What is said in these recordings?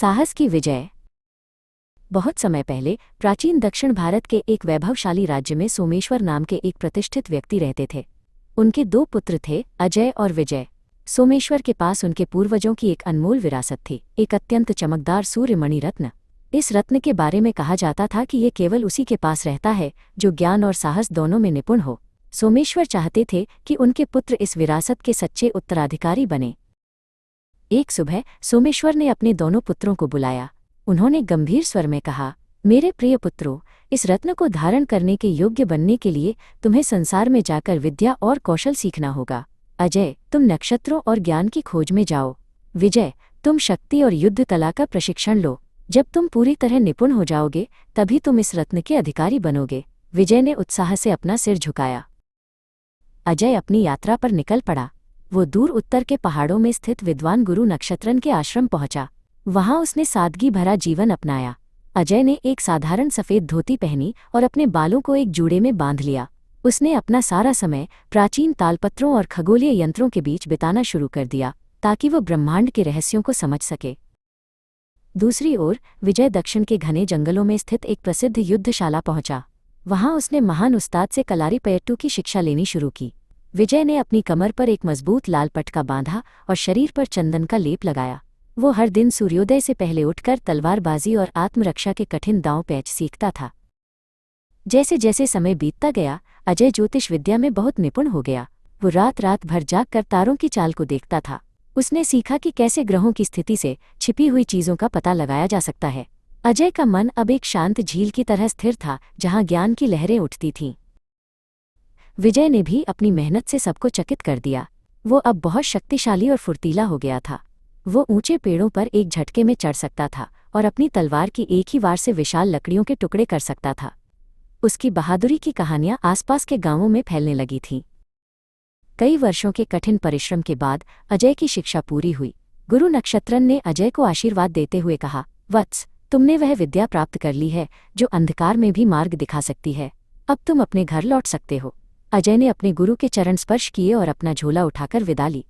साहस की विजय। बहुत समय पहले प्राचीन दक्षिण भारत के एक वैभवशाली राज्य में सोमेश्वर नाम के एक प्रतिष्ठित व्यक्ति रहते थे। उनके 2 पुत्र थे, अजय और विजय। सोमेश्वर के पास उनके पूर्वजों की एक अनमोल विरासत थी, एक अत्यंत चमकदार सूर्यमणि रत्न। इस रत्न के बारे में कहा जाता था कि ये केवल उसी के पास रहता है जो ज्ञान और साहस दोनों में निपुण हो। सोमेश्वर चाहते थे कि उनके पुत्र इस विरासत के सच्चे उत्तराधिकारी बने। एक सुबह सोमेश्वर ने अपने दोनों पुत्रों को बुलाया। उन्होंने गंभीर स्वर में कहा, मेरे प्रिय पुत्रों, इस रत्न को धारण करने के योग्य बनने के लिए तुम्हें संसार में जाकर विद्या और कौशल सीखना होगा। अजय, तुम नक्षत्रों और ज्ञान की खोज में जाओ। विजय, तुम शक्ति और युद्ध कला का प्रशिक्षण लो। जब तुम पूरी तरह निपुण हो जाओगे तभी तुम इस रत्न के अधिकारी बनोगे। विजय ने उत्साह से अपना सिर झुकाया। अजय अपनी यात्रा पर निकल पड़ा। वो दूर उत्तर के पहाड़ों में स्थित विद्वान गुरु नक्षत्रन के आश्रम पहुंचा। वहां उसने सादगी भरा जीवन अपनाया। अजय ने एक साधारण सफ़ेद धोती पहनी और अपने बालों को एक जूड़े में बांध लिया। उसने अपना सारा समय प्राचीन तालपत्रों और खगोलीय यंत्रों के बीच बिताना शुरू कर दिया ताकि वो ब्रह्मांड के रहस्यों को समझ सके। दूसरी ओर विजय दक्षिण के घने जंगलों में स्थित एक प्रसिद्ध युद्धशाला पहुंचा। वहां उसने महान उस्ताद से कलारीपयट्टू की शिक्षा लेनी शुरू की। विजय ने अपनी कमर पर एक मजबूत लाल पटका बांधा और शरीर पर चंदन का लेप लगाया। वो हर दिन सूर्योदय से पहले उठकर तलवारबाजी और आत्मरक्षा के कठिन दांव पैच सीखता था। जैसे जैसे समय बीतता गया, अजय ज्योतिष विद्या में बहुत निपुण हो गया। वो रात रात भर जागकर तारों की चाल को देखता था। उसने सीखा कि कैसे ग्रहों की स्थिति से छिपी हुई चीज़ों का पता लगाया जा सकता है। अजय का मन अब एक शांत झील की तरह स्थिर था जहां ज्ञान की लहरें उठती थीं। विजय ने भी अपनी मेहनत से सबको चकित कर दिया। वो अब बहुत शक्तिशाली और फुर्तीला हो गया था। वो ऊंचे पेड़ों पर एक झटके में चढ़ सकता था और अपनी तलवार की एक ही वार से विशाल लकड़ियों के टुकड़े कर सकता था। उसकी बहादुरी की कहानियां आसपास के गांवों में फैलने लगी थीं। कई वर्षों के कठिन परिश्रम के बाद अजय की शिक्षा पूरी हुई। गुरु नक्षत्रन ने अजय को आशीर्वाद देते हुए कहा, वत्स, तुमने वह विद्या प्राप्त कर ली है जो अंधकार में भी मार्ग दिखा सकती है। अब तुम अपने घर लौट सकते हो। अजय ने अपने गुरु के चरण स्पर्श किए और अपना झोला उठाकर विदा ली।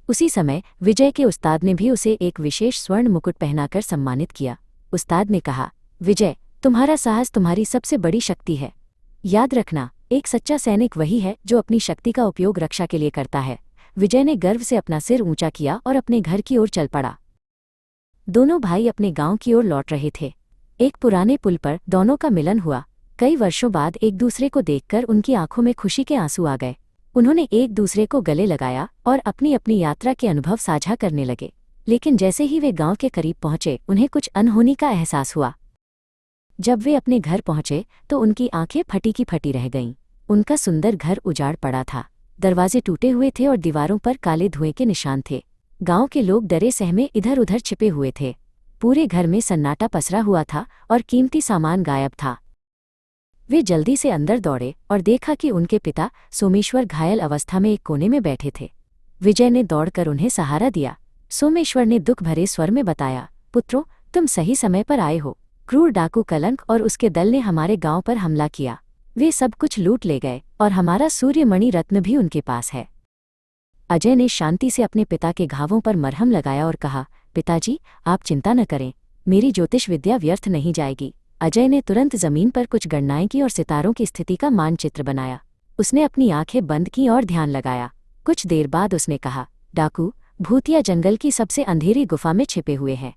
उसी समय विजय के उस्ताद ने भी उसे एक विशेष स्वर्ण मुकुट पहनाकर सम्मानित किया। उस्ताद ने कहा, विजय, तुम्हारा साहस तुम्हारी सबसे बड़ी शक्ति है। याद रखना, एक सच्चा सैनिक वही है जो अपनी शक्ति का उपयोग रक्षा के लिए करता है। विजय ने गर्व से अपना सिर ऊंचा किया और अपने घर की ओर चल पड़ा। दोनों भाई अपने गांव की ओर लौट रहे थे। एक पुराने पुल पर दोनों का मिलन हुआ। कई वर्षों बाद एक दूसरे को देखकर उनकी आंखों में खुशी के आंसू आ गए। उन्होंने एक दूसरे को गले लगाया और अपनी अपनी यात्रा के अनुभव साझा करने लगे। लेकिन जैसे ही वे गांव के करीब पहुंचे, उन्हें कुछ अनहोनी का एहसास हुआ। जब वे अपने घर पहुंचे तो उनकी आंखें फटी की फटी रह गईं। उनका सुंदर घर उजाड़ पड़ा था। दरवाजे टूटे हुए थे और दीवारों पर काले धुएं के निशान थे। गांव के लोग डरे सहमे इधर उधर छिपे हुए थे। पूरे घर में सन्नाटा पसरा हुआ था और कीमती सामान गायब था। वे जल्दी से अंदर दौड़े और देखा कि उनके पिता सोमेश्वर घायल अवस्था में एक कोने में बैठे थे। विजय ने दौड़कर उन्हें सहारा दिया। सोमेश्वर ने दुख भरे स्वर में बताया, पुत्रों, तुम सही समय पर आए हो। क्रूर डाकू कलंक और उसके दल ने हमारे गांव पर हमला किया। वे सब कुछ लूट ले गए और हमारा सूर्यमणि रत्न भी उनके पास है। अजय ने शांति से अपने पिता के घावों पर मरहम लगाया और कहा, पिताजी, आप चिंता न करें, मेरी ज्योतिष विद्या व्यर्थ नहीं जाएगी। अजय ने तुरंत जमीन पर कुछ गणनाएं की और सितारों की स्थिति का मानचित्र बनाया। उसने अपनी आंखें बंद की और ध्यान लगाया। कुछ देर बाद उसने कहा, डाकू भूतिया जंगल की सबसे अंधेरी गुफा में छिपे हुए हैं।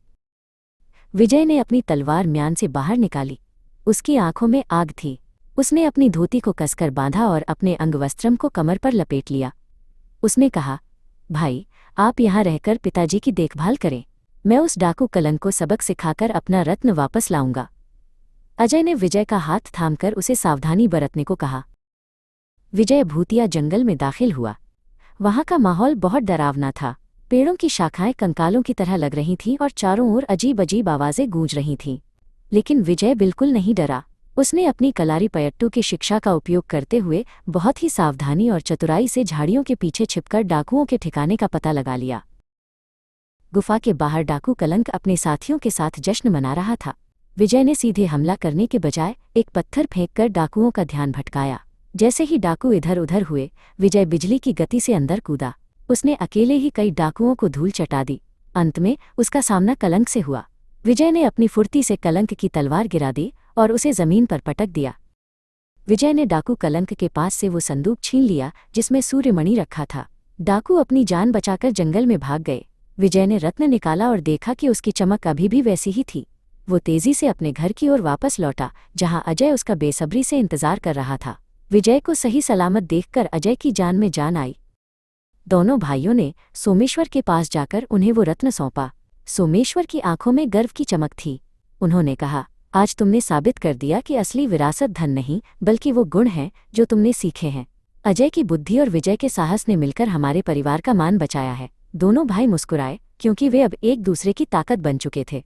विजय ने अपनी तलवार म्यान से बाहर निकाली। उसकी आंखों में आग थी। उसने अपनी धोती को कसकर बांधा और अपने अंगवस्त्रम को कमर पर लपेट लिया। उसने कहा, भाई, आप यहाँ रहकर पिताजी की देखभाल करें। मैं उस डाकू कलंक को सबक सिखाकर अपना रत्न वापस लाऊंगा। अजय ने विजय का हाथ थामकर उसे सावधानी बरतने को कहा। विजय भूतिया जंगल में दाखिल हुआ। वहां का माहौल बहुत डरावना था। पेड़ों की शाखाएं कंकालों की तरह लग रही थीं और चारों ओर अजीब अजीब आवाजें गूंज रही थीं। लेकिन विजय बिल्कुल नहीं डरा। उसने अपनी कलारीपयट्टू की शिक्षा का उपयोग करते हुए बहुत ही सावधानी और चतुराई से झाड़ियों के पीछे छिपकर डाकुओं के ठिकाने का पता लगा लिया। गुफा के बाहर डाकू कलंक अपने साथियों के साथ जश्न मना रहा था। विजय ने सीधे हमला करने के बजाय एक पत्थर फेंककर डाकुओं का ध्यान भटकाया। जैसे ही डाकू इधर उधर हुए, विजय बिजली की गति से अंदर कूदा। उसने अकेले ही कई डाकुओं को धूल चटा दी। अंत में उसका सामना कलंक से हुआ। विजय ने अपनी फुर्ती से कलंक की तलवार गिरा दी और उसे जमीन पर पटक दिया। विजय ने डाकू कलंक के पास से वो संदूक छीन लिया जिसमें सूर्यमणि रखा था। डाकू अपनी जान बचाकर जंगल में भाग गए। विजय ने रत्न निकाला और देखा कि उसकी चमक अभी भी वैसी ही थी। वो तेजी से अपने घर की ओर वापस लौटा, जहां अजय उसका बेसब्री से इंतजार कर रहा था। विजय को सही सलामत देखकर अजय की जान में जान आई। दोनों भाइयों ने सोमेश्वर के पास जाकर उन्हें वो रत्न सौंपा। सोमेश्वर की आंखों में गर्व की चमक थी। उन्होंने कहा, आज तुमने साबित कर दिया कि असली विरासत धन नहीं बल्कि वो गुण हैं जो तुमने सीखे हैं। अजय की बुद्धि और विजय के साहस ने मिलकर हमारे परिवार का मान बचाया है। दोनों भाई मुस्कुराए क्योंकि वे अब एक दूसरे की ताकत बन चुके थे।